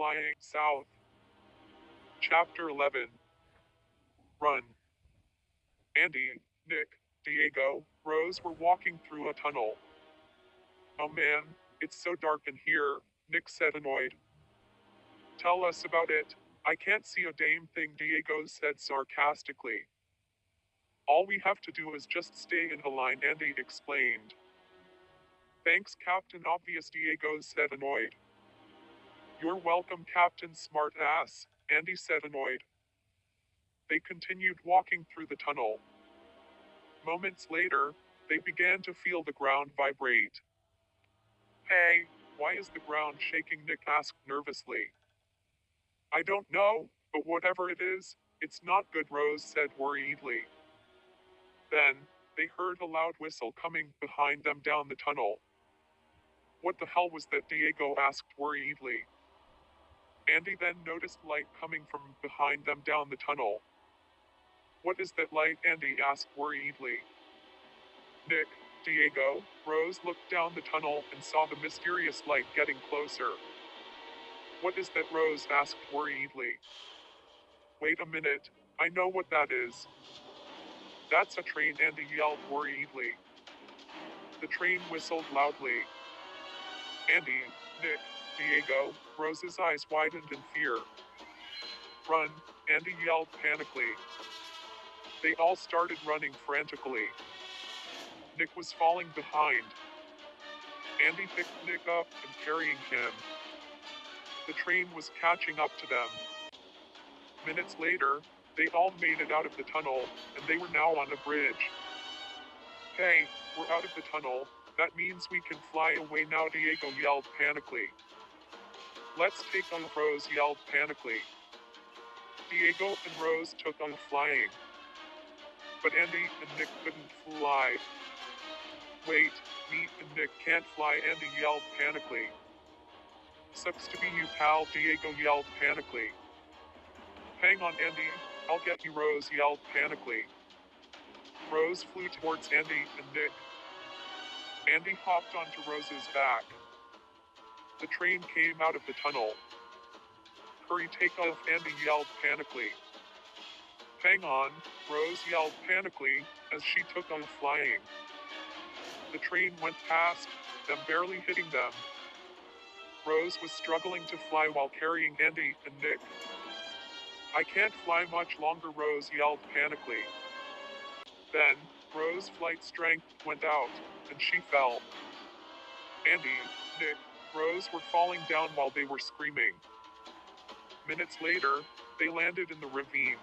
flying south. Chapter 11. Run. Andy, Nick, Diego, Rose were walking through a tunnel. Oh man, it's so dark in here, Nick said, annoyed. Tell us about it. I can't see a damn thing, Diego said sarcastically. All we have to do is just stay in a line, Andy explained. Thanks, Captain Obvious, Diego said, annoyed. You're welcome, Captain Smartass, Andy said, annoyed. They continued walking through the tunnel. Moments later, they began to feel the ground vibrate. Hey, why is the ground shaking? Nick asked nervously. I don't know, but whatever it is, it's not good, Rose said worriedly. Then, they heard a loud whistle coming behind them down the tunnel. What the hell was that? Diego asked worriedly. Andy then noticed light coming from behind them down the tunnel. What is that light? Andy asked worriedly. Nick, Diego, Rose looked down the tunnel and saw the mysterious light getting closer. What is that? Rose asked worriedly. Wait a minute, I know what that is. That's a train, Andy yelled worriedly. The train whistled loudly. Andy, Nick, Diego, Rose's eyes widened in fear. Run, Andy yelled panically. They all started running frantically. Nick was falling behind. Andy picked Nick up and carrying him. The train was catching up to them. Minutes later, they all made it out of the tunnel, and they were now on a bridge. Hey, we're out of the tunnel, that means we can fly away now, Diego yelled panically. Let's take off, Rose yelled panically. Diego and Rose took on flying. But Andy and Nick couldn't fly. Wait, me and Nick can't fly, Andy yelled panically. Sucks to be you, pal, Diego yelled panically. Hang on, Andy, I'll get you, Rose yelled panically. Rose flew towards Andy and Nick. Andy hopped onto Rose's back. The train came out of the tunnel. Hurry, take off, Andy yelled panically. Hang on, Rose yelled panically, as she took on flying. The train went past them, barely hitting them. Rose was struggling to fly while carrying Andy and Nick. I can't fly much longer, Rose yelled panically. Then, Rose's flight strength went out, and she fell. Andy, Nick, Rose were falling down while they were screaming. Minutes later, they landed in the ravine.